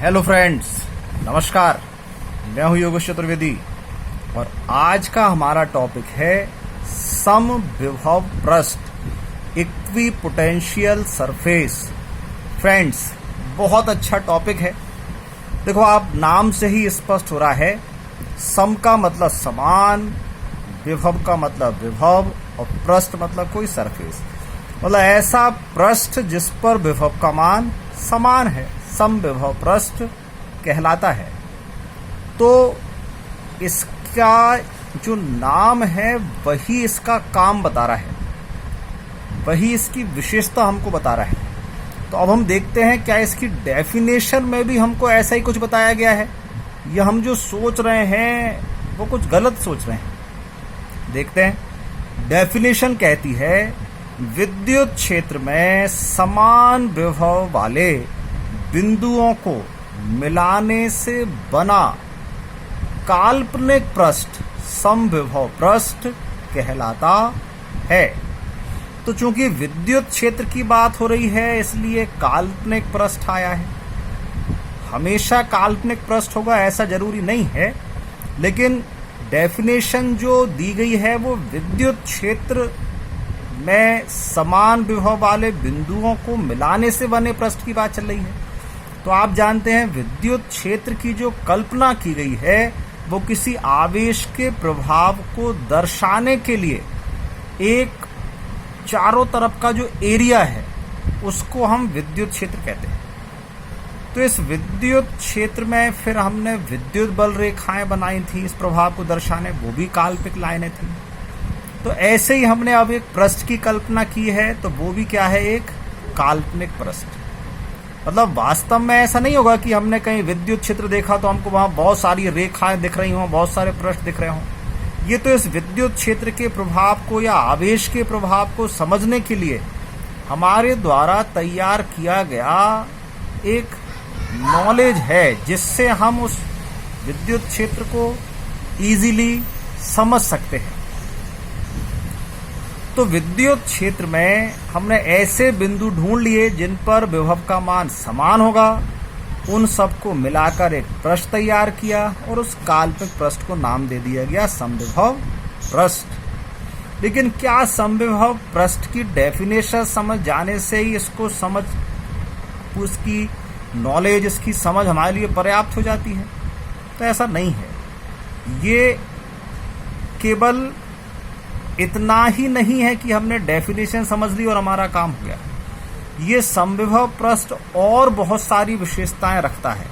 Hello friends, नमस्कार। मैं हूं योगेश चतुर्वेदी और आज का हमारा टॉपिक है समविभव पृष्ठ, इक्विपोटेंशियल सरफेस। फ्रेंड्स, बहुत अच्छा टॉपिक है। देखो, आप नाम से ही स्पष्ट हो रहा है, सम का मतलब समान, विभव का मतलब विभव और पृष्ठ मतलब कोई सरफेस, मतलब ऐसा पृष्ठ जिस पर विभव का मान समान है, समविभव पृष्ठ कहलाता है। तो इसका जो नाम है वही इसका काम बता रहा है, वही इसकी विशेषता हमको बता रहा है। तो अब हम देखते हैं क्या इसकी डेफिनेशन में भी हमको ऐसा ही कुछ बताया गया है या हम जो सोच रहे हैं वो कुछ गलत सोच रहे हैं। देखते हैं। डेफिनेशन कहती है, विद्युत क्षेत्र में समान विभव वाले बिंदुओं को मिलाने से बना काल्पनिक पृष्ठ समविभव पृष्ठ कहलाता है। तो चूंकि विद्युत क्षेत्र की बात हो रही है इसलिए काल्पनिक पृष्ठ आया है। हमेशा काल्पनिक पृष्ठ होगा ऐसा जरूरी नहीं है, लेकिन डेफिनेशन जो दी गई है वो विद्युत क्षेत्र में समान विभव वाले बिंदुओं को मिलाने से बने पृष्ठ की बात चल रही है। तो आप जानते हैं विद्युत क्षेत्र की जो कल्पना की गई है वो किसी आवेश के प्रभाव को दर्शाने के लिए एक चारों तरफ का जो एरिया है उसको हम विद्युत क्षेत्र कहते हैं। तो इस विद्युत क्षेत्र में फिर हमने विद्युत बल रेखाएं बनाई थी इस प्रभाव को दर्शाने, वो भी काल्पनिक लाइनें थी। तो ऐसे ही हमने अब एक पृष्ठ की कल्पना की है, तो वो भी क्या है, एक काल्पनिक पृष्ठ। मतलब वास्तव में ऐसा नहीं होगा कि हमने कहीं विद्युत क्षेत्र देखा तो हमको वहां बहुत सारी रेखाएं दिख रही हों, बहुत सारे पृष्ठ दिख रहे हों। ये तो इस विद्युत क्षेत्र के प्रभाव को या आवेश के प्रभाव को समझने के लिए हमारे द्वारा तैयार किया गया एक नॉलेज है, जिससे हम उस विद्युत क्षेत्र को इजीली समझ सकते हैं। तो विद्युत क्षेत्र में हमने ऐसे बिंदु ढूंढ लिए जिन पर विभव का मान समान होगा, उन सबको मिलाकर एक पृष्ठ तैयार किया और उस काल्पनिक पृष्ठ को नाम दे दिया गया समविभव पृष्ठ। लेकिन क्या समविभव पृष्ठ की डेफिनेशन समझ जाने से ही इसको समझ, उसकी नॉलेज, इसकी समझ हमारे लिए पर्याप्त हो जाती है? तो ऐसा नहीं है। ये केवल इतना ही नहीं है कि हमने डेफिनेशन समझ ली और हमारा काम हो गया। ये समविभव पृष्ठ और बहुत सारी विशेषताएं रखता है,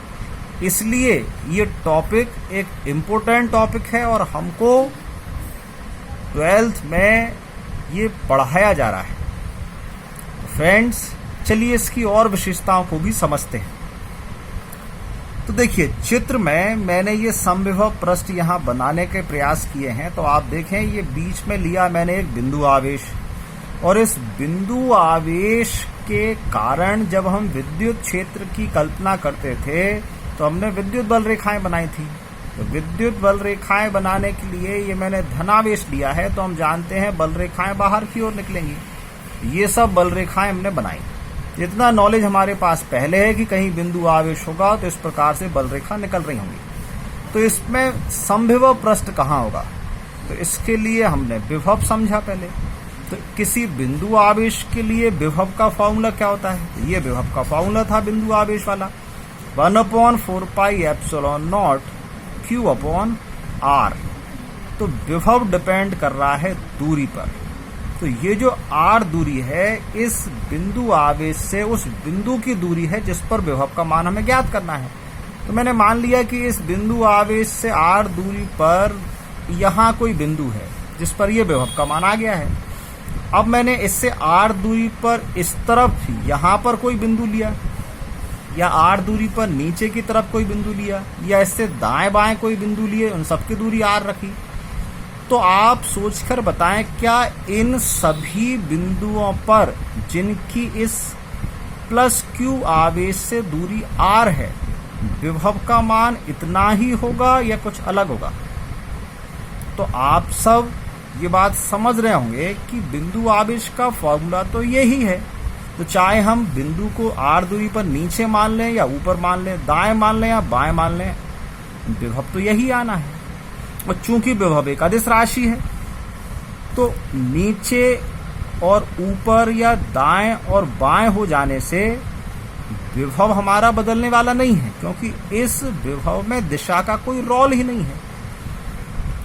इसलिए ये टॉपिक एक इम्पोर्टेंट टॉपिक है और हमको 12th में ये पढ़ाया जा रहा है। तो फ्रेंड्स, चलिए इसकी और विशेषताओं को भी समझते हैं। तो देखिए, चित्र में मैंने ये समविभव पृष्ठ यहाँ बनाने के प्रयास किए हैं। तो आप देखें, ये बीच में लिया मैंने एक बिंदु आवेश, और इस बिंदु आवेश के कारण जब हम विद्युत क्षेत्र की कल्पना करते थे तो हमने विद्युत बल रेखाएं बनाई थी। तो विद्युत बल रेखाएं बनाने के लिए ये मैंने धनावेश लिया है, तो हम जानते हैं बल रेखाएं बाहर की ओर निकलेंगी। ये सब बल रेखाएं हमने बनाई। इतना नॉलेज हमारे पास पहले है कि कहीं बिंदु आवेश होगा तो इस प्रकार से बल रेखा निकल रही होंगी। तो इसमें समविभव पृष्ठ कहाँ होगा? तो इसके लिए हमने विभव समझा पहले। तो किसी बिंदु आवेश के लिए विभव का फॉर्मूला क्या होता है? तो ये विभव का फॉर्मूला था बिंदु आवेश वाला, 1/4πε0 Q/r। तो विभव डिपेंड कर रहा है दूरी पर। तो ये जो r दूरी है, इस बिंदु आवेश से उस बिंदु की दूरी है जिस पर विभव का मान हमें ज्ञात करना है। तो मैंने मान लिया कि इस बिंदु आवेश से r दूरी पर यहाँ कोई बिंदु है जिस पर ये विभव का मान आ गया है। अब मैंने इससे r दूरी पर इस तरफ यहाँ पर कोई बिंदु लिया, या r दूरी पर नीचे की तरफ कोई बिंदु लिया, या इससे दाएं बाएं कोई बिंदु लिए, उन सबकी दूरी r रखी। तो आप सोचकर बताएं, क्या इन सभी बिंदुओं पर जिनकी इस प्लस q आवेश से दूरी r है, विभव का मान इतना ही होगा या कुछ अलग होगा? तो आप सब ये बात समझ रहे होंगे कि बिंदु आवेश का फॉर्मूला तो यही है। तो चाहे हम बिंदु को r दूरी पर नीचे मान लें या ऊपर मान लें, दाएं मान लें या बाएं मान लें, विभव तो यही आना है। और चूंकि विभव एक अदिश राशि है तो नीचे और ऊपर या दाएं और बाएं हो जाने से विभव हमारा बदलने वाला नहीं है, क्योंकि इस विभव में दिशा का कोई रोल ही नहीं है।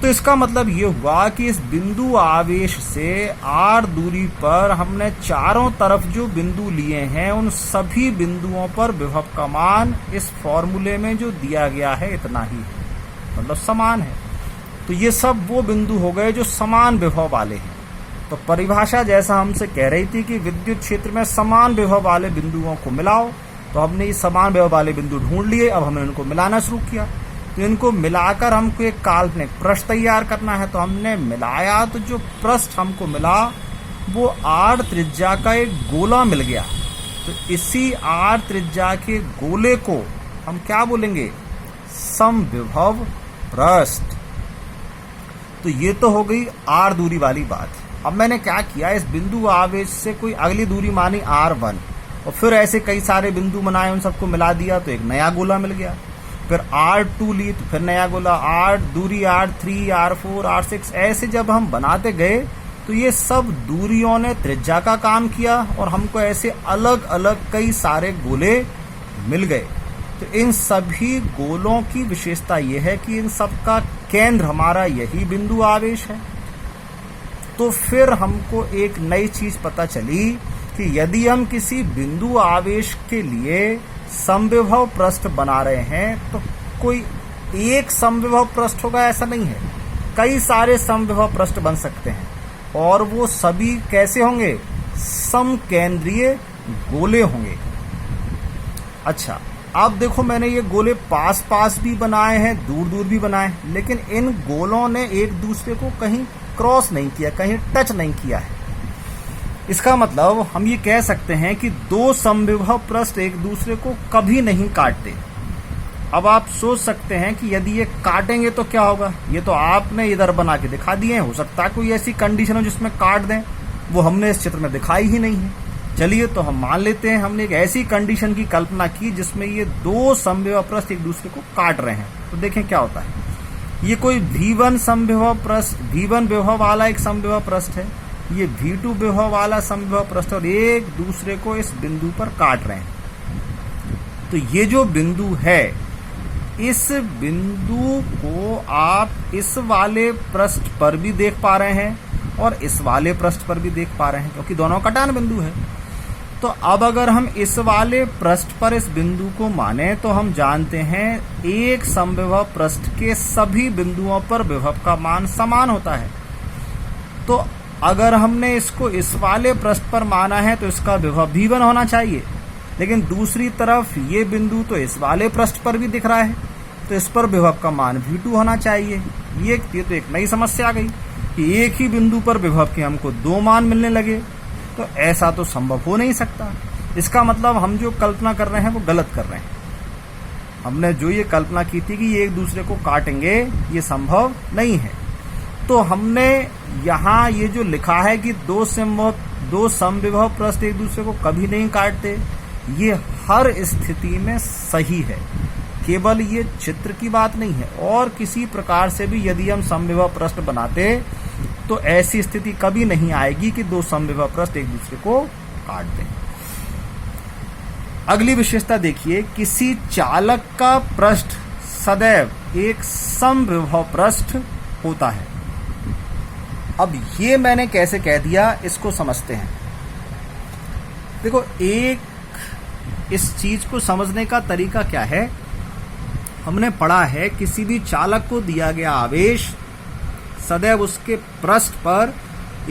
तो इसका मतलब ये हुआ कि इस बिंदु आवेश से r दूरी पर हमने चारों तरफ जो बिंदु लिए हैं उन सभी बिंदुओं पर विभव का मान इस फॉर्मूले में जो दिया गया है इतना ही है, मतलब समान है। तो ये सब वो बिंदु हो गए जो समान विभव वाले हैं। तो परिभाषा जैसा हमसे कह रही थी कि विद्युत क्षेत्र में समान विभव वाले बिंदुओं को मिलाओ, तो हमने ये समान विभव वाले बिंदु ढूंढ लिए। अब हमने इनको मिलाना शुरू किया, तो इनको मिलाकर हमको एक काल्पनिक पृष्ठ तैयार करना है। तो हमने मिलाया, तो जो पृष्ठ हमको मिला वो r त्रिज्या का एक गोला मिल गया। तो इसी r त्रिज्या के गोले को हम क्या बोलेंगे? समविभव पृष्ठ। तो ये तो हो गई r दूरी वाली बात। अब मैंने क्या किया, इस बिंदु आवेश से कोई अगली दूरी मानी r1 और फिर ऐसे कई सारे बिंदु बनाए, उन सबको मिला दिया तो एक नया गोला मिल गया। फिर r2 ली तो फिर नया गोला, r दूरी r3, r4, r6 ऐसे जब हम बनाते गए तो ये सब दूरियों ने त्रिज्या का काम किया और हमको ऐसे अलग अलग कई सारे गोले मिल गए। तो इन सभी गोलों की विशेषता ये है कि इन सब का केंद्र हमारा यही बिंदु आवेश है। तो फिर हमको एक नई चीज पता चली कि यदि हम किसी बिंदु आवेश के लिए समविभव पृष्ठ बना रहे हैं तो कोई एक समविभव पृष्ठ होगा ऐसा नहीं है, कई सारे समविभव पृष्ठ बन सकते हैं और वो सभी कैसे होंगे? समकेंद्रीय गोले होंगे। अच्छा, अब देखो मैंने ये गोले पास पास भी बनाए हैं, दूर दूर भी बनाए, लेकिन इन गोलों ने एक दूसरे को कहीं क्रॉस नहीं किया, कहीं टच नहीं किया है। इसका मतलब हम ये कह सकते हैं कि दो समविभव पृष्ठ एक दूसरे को कभी नहीं काटते। अब आप सोच सकते हैं कि यदि ये काटेंगे तो क्या होगा? ये तो आपने इधर बना के दिखा दिए हैं, हो सकता है कोई ऐसी कंडीशन हो जिसमें काट दें, वो हमने इस चित्र में दिखाई ही नहीं है। चलिए तो हम मान लेते हैं हमने एक ऐसी कंडीशन की कल्पना की जिसमें ये दो समविभव पृष्ठ एक दूसरे को काट रहे हैं। तो देखें क्या होता है। ये कोई V1 समविभव पृष्ठ, V1 विभव वाला एक समविभव पृष्ठ है, ये V2 विभव वाला समविभव पृष्ठ, और एक दूसरे को इस बिंदु पर काट रहे हैं। तो ये जो बिंदु है, इस बिंदु को आप इस वाले पृष्ठ पर भी देख पा रहे हैं और इस वाले पृष्ठ पर भी देख पा रहे हैं, क्योंकि दोनों कटान बिंदु है। तो अब अगर हम इस वाले पृष्ठ पर इस बिंदु को माने तो हम जानते हैं एक समविभव पृष्ठ के सभी बिंदुओं पर विभव का मान समान होता है। तो अगर हमने इसको इस वाले पृष्ठ पर माना है तो इसका विभव V1 होना चाहिए, लेकिन दूसरी तरफ ये बिंदु तो इस वाले पृष्ठ पर भी दिख रहा है, तो इस पर विभव का मान V2 होना चाहिए। ये तो एक नई समस्या आ गई कि एक ही बिंदु पर विभव के हमको दो मान मिलने लगे, तो ऐसा तो संभव हो नहीं सकता। इसका मतलब हम जो कल्पना कर रहे हैं वो गलत कर रहे हैं। हमने जो ये कल्पना की थी कि ये एक दूसरे को काटेंगे, ये संभव नहीं है। तो हमने यहाँ ये जो लिखा है कि दो समविभव पृष्ठ एक दूसरे को कभी नहीं काटते, ये हर स्थिति में सही है। केवल ये चित्र की बात नहीं है, और किसी प्रकार से भी यदि हम समविभव पृष्ठ बनाते तो ऐसी स्थिति कभी नहीं आएगी कि दो समविभव पृष्ठ एक दूसरे को काट दें। अगली विशेषता देखिए, किसी चालक का पृष्ठ सदैव एक समविभव पृष्ठ होता है। अब ये मैंने कैसे कह दिया, इसको समझते हैं। देखो, एक इस चीज को समझने का तरीका क्या है, हमने पढ़ा है किसी भी चालक को दिया गया आवेश सदैव उसके पृष्ठ पर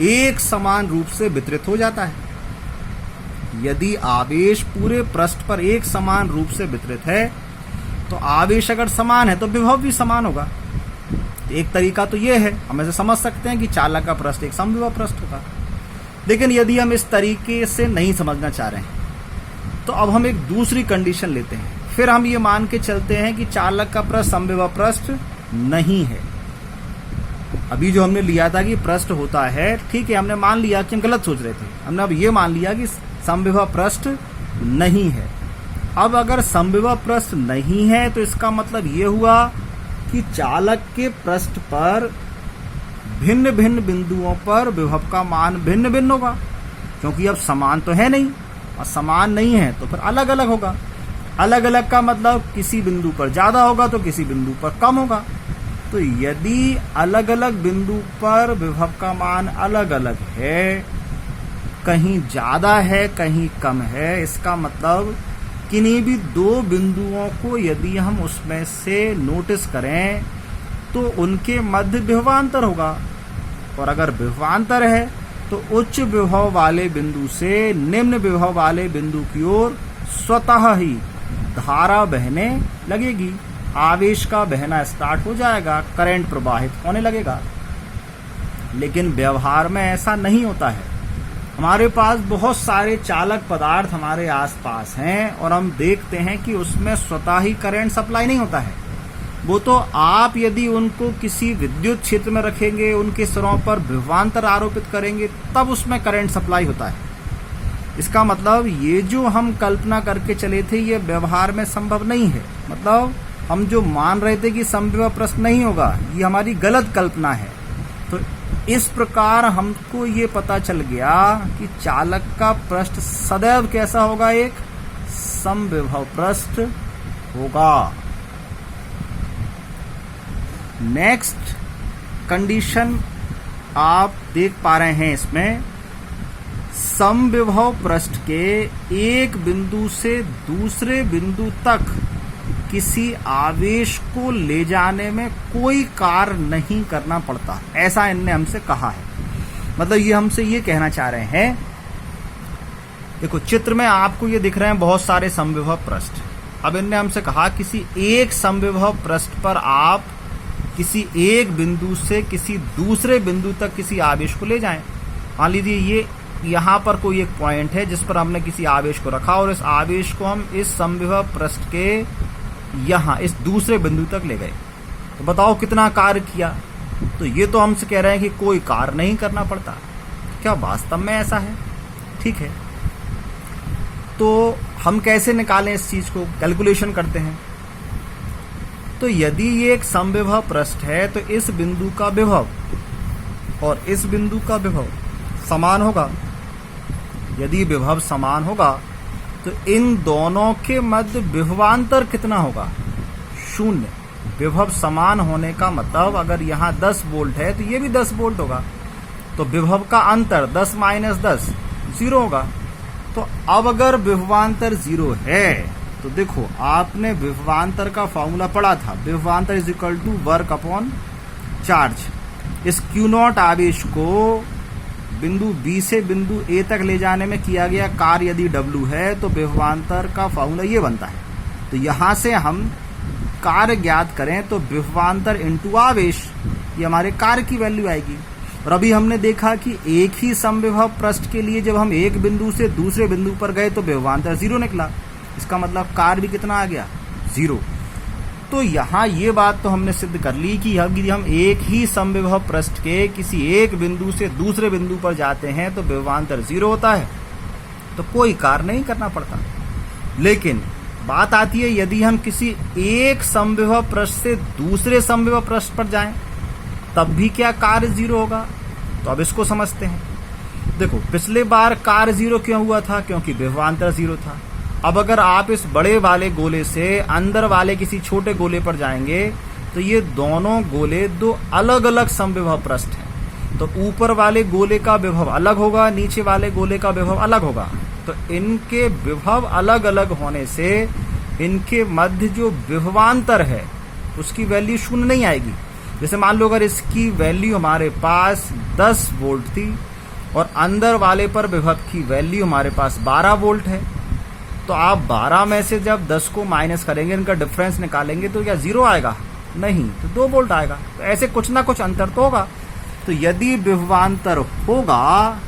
एक समान रूप से वितरित हो जाता है। यदि आवेश पूरे पृष्ठ पर एक समान रूप से वितरित है तो आवेश अगर समान है तो विभव भी समान होगा। एक तरीका तो ये है, हम ऐसे समझ सकते हैं कि चालक का पृष्ठ एक समविभव पृष्ठ होगा। लेकिन यदि हम इस तरीके से नहीं समझना चाह रहे हैं तो अब हम एक दूसरी कंडीशन लेते हैं। फिर हम ये मान के चलते हैं कि चालक का पृष्ठ समविभव पृष्ठ नहीं है। अभी जो हमने लिया था कि पृष्ठ होता है, ठीक है, हमने मान लिया कि हम गलत सोच रहे थे। हमने अब ये मान लिया कि समविभव पृष्ठ नहीं है। अब अगर समविभव पृष्ठ नहीं है तो इसका मतलब ये हुआ कि चालक के पृष्ठ पर भिन्न भिन्न बिंदुओं पर विभव का मान भिन्न भिन्न होगा, क्योंकि अब समान तो है नहीं, और समान नहीं है तो फिर अलग अलग होगा। अलग अलग का मतलब किसी बिंदु पर ज्यादा होगा तो किसी बिंदु पर कम होगा। तो यदि अलग अलग बिंदु पर विभव का मान अलग अलग है, कहीं ज्यादा है कहीं कम है, इसका मतलब किन्हीं भी दो बिंदुओं को यदि हम उसमें से नोटिस करें तो उनके मध्य विभवांतर होगा, और अगर विभवांतर है तो उच्च विभव वाले बिंदु से निम्न विभव वाले बिंदु की ओर स्वतः ही धारा बहने लगेगी, आवेश का बहना स्टार्ट हो जाएगा, करंट प्रवाहित होने लगेगा। लेकिन व्यवहार में ऐसा नहीं होता है। हमारे पास बहुत सारे चालक पदार्थ हमारे आसपास हैं और हम देखते हैं कि उसमें स्वतः ही करंट सप्लाई नहीं होता है। वो तो आप यदि उनको किसी विद्युत क्षेत्र में रखेंगे, उनके सिरों पर विभवांतर आरोपित करेंगे, तब उसमें करंट सप्लाई होता है। इसका मतलब ये जो हम कल्पना करके चले थे ये व्यवहार में संभव नहीं है। मतलब हम जो मान रहे थे कि समविभव पृष्ठ नहीं होगा, ये हमारी गलत कल्पना है। तो इस प्रकार हमको ये पता चल गया कि चालक का पृष्ठ सदैव कैसा होगा, एक समविभव पृष्ठ होगा। नेक्स्ट कंडीशन आप देख पा रहे हैं, इसमें समविभव पृष्ठ के एक बिंदु से दूसरे बिंदु तक किसी आवेश को ले जाने में कोई कार्य नहीं करना पड़ता, ऐसा इनने हमसे कहा है। मतलब ये हमसे ये कहना चाह रहे हैं, देखो चित्र में आपको ये दिख रहे हैं बहुत सारे समविभव पृष्ठ। अब इनने हमसे कहा किसी एक समविभव पृष्ठ पर आप किसी एक बिंदु से किसी दूसरे बिंदु तक किसी आवेश को ले जाएं। मान लीजिए ये यहाँ पर कोई एक पॉइंट है जिस पर हमने किसी आवेश को रखा और इस आवेश को हम इस समविभव पृष्ठ के यहाँ इस दूसरे बिंदु तक ले गए, तो बताओ कितना कार्य किया। तो ये तो हमसे कह रहे हैं कि कोई कार्य नहीं करना पड़ता। क्या वास्तव में ऐसा है? ठीक है, तो हम कैसे निकालें इस चीज को, कैलकुलेशन करते हैं। तो यदि ये एक समविभव पृष्ठ है तो इस बिंदु का विभव और इस बिंदु का विभव समान होगा। यदि विभव समान होगा तो इन दोनों के मध्य विभवांतर कितना होगा? 0। विभव समान होने का मतलब अगर यहाँ 10 वोल्ट है तो ये भी 10 वोल्ट होगा, तो विभव का अंतर 10 - 10 0 होगा। तो अब अगर विभवांतर 0 है तो देखो आपने विभवांतर का फॉर्मूला पढ़ा था, विभवांतर = वर्क अपॉन चार्ज। इस Q0 आवेश को बिंदु B से बिंदु A तक ले जाने में किया गया कार्य यदि W है तो विभवांतर का फॉर्मूला ये बनता है। तो यहाँ से हम कार्य ज्ञात करें तो विभवांतर इंटू आवेश, ये हमारे कार्य की वैल्यू आएगी। और अभी हमने देखा कि एक ही समविभव पृष्ठ के लिए जब हम एक बिंदु से दूसरे बिंदु पर गए तो विभवांतर 0 निकला। इसका मतलब कार्य भी कितना आ गया? 0। तो यहाँ ये बात तो हमने सिद्ध कर ली कि यदि हम एक ही समविभव पृष्ठ के किसी एक बिंदु से दूसरे बिंदु पर जाते हैं तो विभवांतर 0 होता है, तो कोई कार्य नहीं करना पड़ता। लेकिन बात आती है यदि हम किसी एक समविभव पृष्ठ से दूसरे समविभव पृष्ठ पर जाएं तब भी क्या कार्य 0 होगा? तो अब इसको समझते हैं। देखो पिछले बार कार्य 0 क्यों हुआ था? क्योंकि विभवांतर 0 था। अब अगर आप इस बड़े वाले गोले से अंदर वाले किसी छोटे गोले पर जाएंगे तो ये दोनों गोले दो अलग अलग समविभव पृष्ठ हैं, तो ऊपर वाले गोले का विभव अलग होगा, नीचे वाले गोले का विभव अलग होगा। तो इनके विभव अलग अलग होने से इनके मध्य जो विभवांतर है उसकी वैल्यू 0 नहीं आएगी। जैसे मान लो अगर इसकी वैल्यू हमारे पास 10 वोल्ट थी और अंदर वाले पर विभव की वैल्यू हमारे पास 12 वोल्ट है, तो आप 12 में से जब 10 को माइनस करेंगे, इनका डिफरेंस निकालेंगे तो क्या 0 आएगा? नहीं, तो 2 वोल्ट आएगा। तो ऐसे कुछ ना कुछ अंतर तो होगा। तो यदि विभवांतर होगा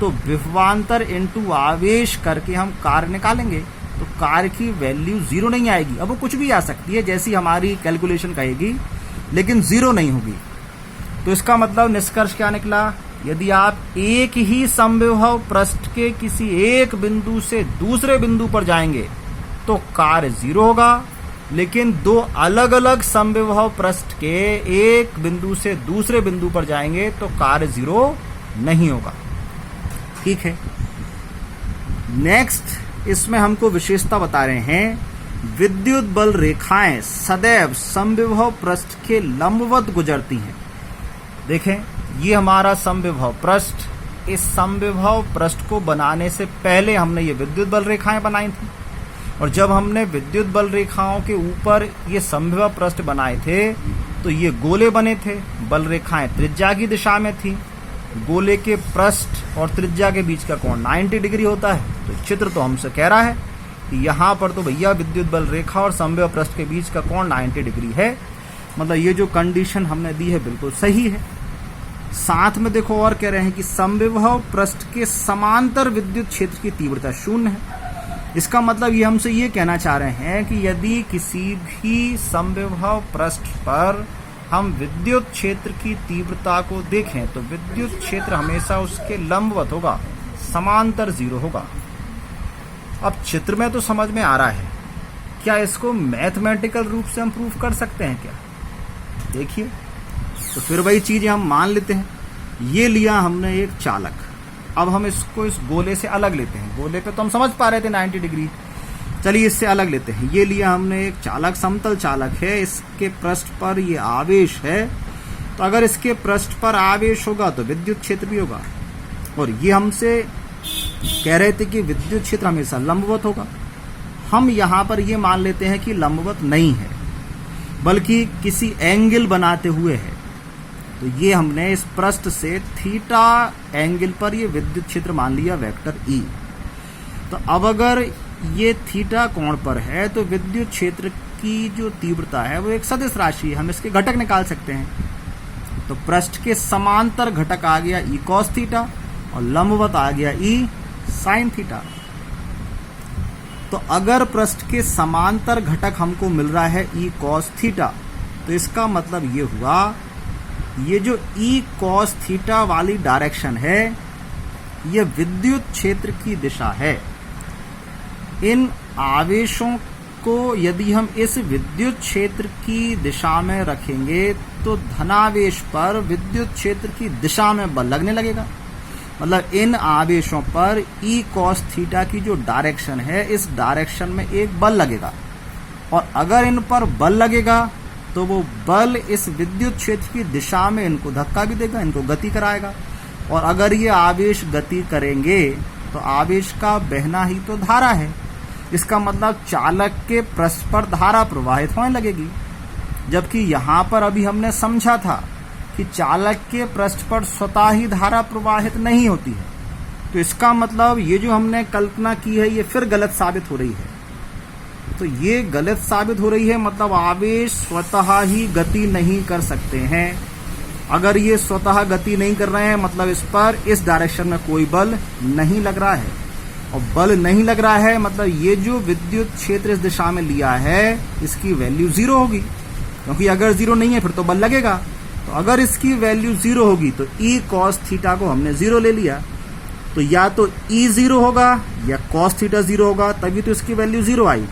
तो विभवांतर इंटू आवेश करके हम कार्य निकालेंगे, तो कार्य की वैल्यू 0 नहीं आएगी। अब वो कुछ भी आ सकती है जैसी हमारी कैलकुलेशन कहेगी, लेकिन 0 नहीं होगी। तो इसका मतलब निष्कर्ष क्या निकला? यदि आप एक ही समविभव पृष्ठ के किसी एक बिंदु से दूसरे बिंदु पर जाएंगे तो कार्य 0 होगा, लेकिन दो अलग अलग समविभव पृष्ठ के एक बिंदु से दूसरे बिंदु पर जाएंगे तो कार्य 0 नहीं होगा। ठीक है। नेक्स्ट इसमें हमको विशेषता बता रहे हैं, विद्युत बल रेखाएं सदैव समविभव पृष्ठ के लंबवत गुजरती हैं। देखें, ये हमारा समविभव पृष्ठ, इस समविभव पृष्ठ को बनाने से पहले हमने ये विद्युत बल रेखाएं बनाई थी, और जब हमने विद्युत बल रेखाओं के ऊपर ये समविभव पृष्ठ बनाए थे तो ये गोले बने थे। बल रेखाएं त्रिज्या की दिशा में थी। गोले के पृष्ठ और त्रिज्या के बीच का कोण 90 डिग्री होता है। तो चित्र तो हमसे कह रहा है कि यहाँ पर तो भैया विद्युत बल रेखा और समविभव पृष्ठ के बीच का कोण 90 डिग्री है। मतलब ये जो कंडीशन हमने दी है बिल्कुल सही है। साथ में देखो और कह रहे हैं कि समविभव पृष्ठ के समांतर विद्युत क्षेत्र की तीव्रता 0 है। इसका मतलब ये हमसे ये कहना चाह रहे हैं कि यदि किसी भी समविभव पृष्ठ पर हम विद्युत क्षेत्र की तीव्रता को देखें तो विद्युत क्षेत्र हमेशा उसके लंबवत होगा, समांतर 0 होगा। अब चित्र में तो समझ में आ रहा है, क्या इसको मैथमेटिकल रूप से हम प्रूफ कर सकते हैं क्या? देखिए, तो फिर वही चीज हम मान लेते हैं। ये लिया हमने एक चालक, अब हम इसको इस गोले से अलग लेते हैं। गोले पे तो हम समझ पा रहे थे 90 डिग्री, चलिए इससे अलग लेते हैं। ये लिया हमने एक चालक, समतल चालक है, इसके पृष्ठ पर ये आवेश है। तो अगर इसके पृष्ठ पर आवेश होगा तो विद्युत क्षेत्र भी होगा, और ये हमसे कह रहे थे कि विद्युत क्षेत्र हमेशा लंबवत होगा। हम यहाँ पर ये मान लेते हैं कि लंबवत नहीं है, बल्कि किसी एंगल बनाते हुए है। तो ये हमने इस पृष्ठ से थीटा एंगल पर ये विद्युत क्षेत्र मान लिया वेक्टर ई। तो अब अगर ये थीटा कोण पर है तो विद्युत क्षेत्र की जो तीव्रता है वो एक सदिश राशि है, हम इसके घटक निकाल सकते हैं। तो पृष्ठ के समांतर घटक आ गया ई कॉस थीटा और लंबवत आ गया ई साइन थीटा। तो अगर पृष्ठ के समांतर घटक हमको मिल रहा है ई कॉस थीटा, तो इसका मतलब ये हुआ ये जो ई कॉस थीटा वाली डायरेक्शन है ये विद्युत क्षेत्र की दिशा है। इन आवेशों को यदि हम इस विद्युत क्षेत्र की दिशा में रखेंगे तो धनावेश पर विद्युत क्षेत्र की दिशा में बल लगने लगेगा। मतलब इन आवेशों पर ई कॉस थीटा की जो डायरेक्शन है, इस डायरेक्शन में एक बल लगेगा, और अगर इन पर बल लगेगा तो वो बल इस विद्युत क्षेत्र की दिशा में इनको धक्का भी देगा, इनको गति कराएगा। और अगर ये आवेश गति करेंगे तो आवेश का बहना ही तो धारा है। इसका मतलब चालक के पृष्ठ पर धारा प्रवाहित होने लगेगी, जबकि यहाँ पर अभी हमने समझा था कि चालक के पृष्ठ पर स्वतः ही धारा प्रवाहित नहीं होती है। तो इसका मतलब ये जो हमने कल्पना की है ये फिर गलत साबित हो रही है। तो ये गलत साबित हो रही है, मतलब आवेश स्वतः ही गति नहीं कर सकते हैं। अगर ये स्वतः गति नहीं कर रहे हैं मतलब इस पर इस डायरेक्शन में कोई बल नहीं लग रहा है, और बल नहीं लग रहा है मतलब ये जो विद्युत क्षेत्र इस दिशा में लिया है इसकी वैल्यू 0 होगी, क्योंकि अगर 0 नहीं है फिर तो बल लगेगा। तो अगर इसकी वैल्यू 0 होगी तो ई कॉस थीटा को हमने 0 ले लिया, तो या तो ई 0 होगा या कॉस थीटा 0 होगा, तभी तो इसकी वैल्यू 0 आई।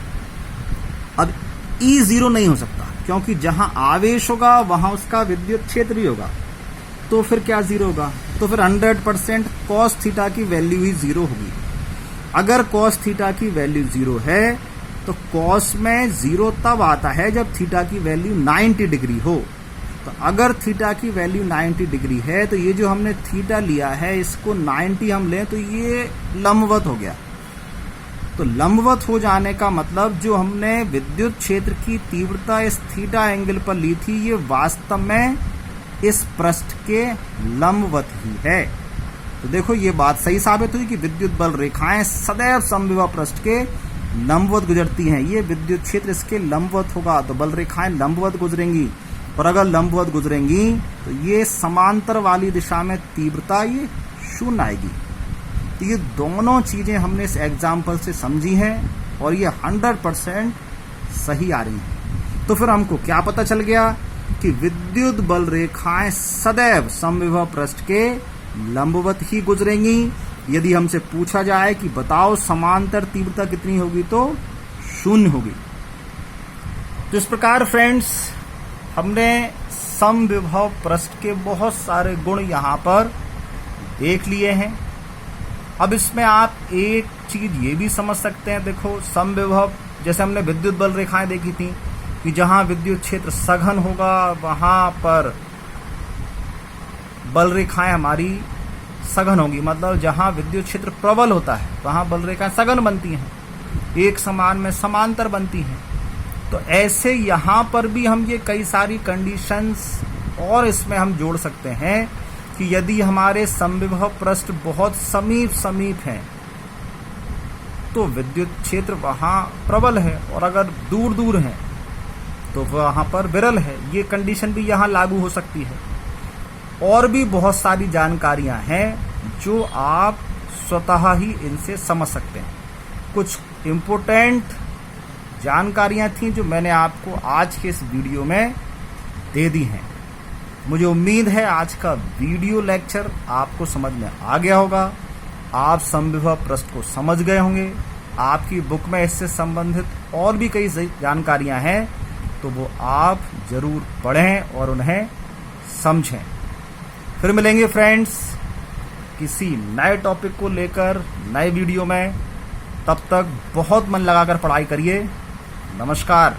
अब ई 0 नहीं हो सकता, क्योंकि जहां आवेश होगा वहां उसका विद्युत क्षेत्र भी होगा। तो फिर क्या 0 होगा? तो फिर 100% कॉस थीटा की वैल्यू ही 0 होगी। अगर कॉस थीटा की वैल्यू 0 है तो कॉस में 0 तब आता है जब थीटा की वैल्यू 90 डिग्री हो। तो अगर थीटा की वैल्यू 90 डिग्री है तो ये जो हमने थीटा लिया है इसको 90 हम लें तो ये लंबवत हो गया। तो लंबवत हो जाने का मतलब जो हमने विद्युत क्षेत्र की तीव्रता इस थीटा एंगल पर ली थी ये वास्तव में इस पृष्ठ के लंबवत ही है। तो देखो ये बात सही साबित हुई कि विद्युत बल रेखाएं सदैव समविभव पृष्ठ के लंबवत गुजरती हैं। ये विद्युत क्षेत्र इसके लंबवत होगा तो बल रेखाएं लंबवत गुजरेंगी, और अगर लंबवत गुजरेंगी तो ये समांतर वाली दिशा में तीव्रता ये 0 आएगी। तो ये दोनों चीजें हमने इस एग्जाम्पल से समझी हैं और ये 100% सही आ रही हैं। तो फिर हमको क्या पता चल गया कि विद्युत बल रेखाएं सदैव समविभव पृष्ठ के लंबवत ही गुजरेंगी, यदि हमसे पूछा जाए कि बताओ समांतर तीव्रता कितनी होगी, तो 0 होगी। तो इस प्रकार फ्रेंड्स हमने समविभव पृष्ठ के बहुत सारे गुण यहाँ पर देख लिए हैं। अब इसमें आप एक चीज ये भी समझ सकते हैं, देखो समविभव, जैसे हमने विद्युत बल रेखाएं देखी थी कि जहां विद्युत क्षेत्र सघन होगा वहां पर बल रेखाएं हमारी सघन होगी, मतलब जहां विद्युत क्षेत्र प्रबल होता है वहां बल रेखाएं सघन बनती हैं, एक समान में समांतर बनती हैं। तो ऐसे यहां पर भी हम ये कई सारी कंडीशंस और इसमें हम जोड़ सकते हैं कि यदि हमारे समविभव पृष्ठ बहुत समीप हैं तो विद्युत क्षेत्र वहां प्रबल है, और अगर दूर दूर है तो वहां पर विरल है। ये कंडीशन भी यहां लागू हो सकती है। और भी बहुत सारी जानकारियां हैं जो आप स्वतः ही इनसे समझ सकते हैं। कुछ इम्पोर्टेंट जानकारियां थी जो मैंने आपको आज के इस वीडियो में दे दी हैं। मुझे उम्मीद है आज का वीडियो लेक्चर आपको समझ में आ गया होगा, आप समविभव पृष्ठ को समझ गए होंगे। आपकी बुक में इससे संबंधित और भी कई जानकारियां हैं, तो वो आप जरूर पढ़ें और उन्हें समझें। फिर मिलेंगे फ्रेंड्स किसी नए टॉपिक को लेकर नए वीडियो में। तब तक बहुत मन लगाकर पढ़ाई करिए। नमस्कार।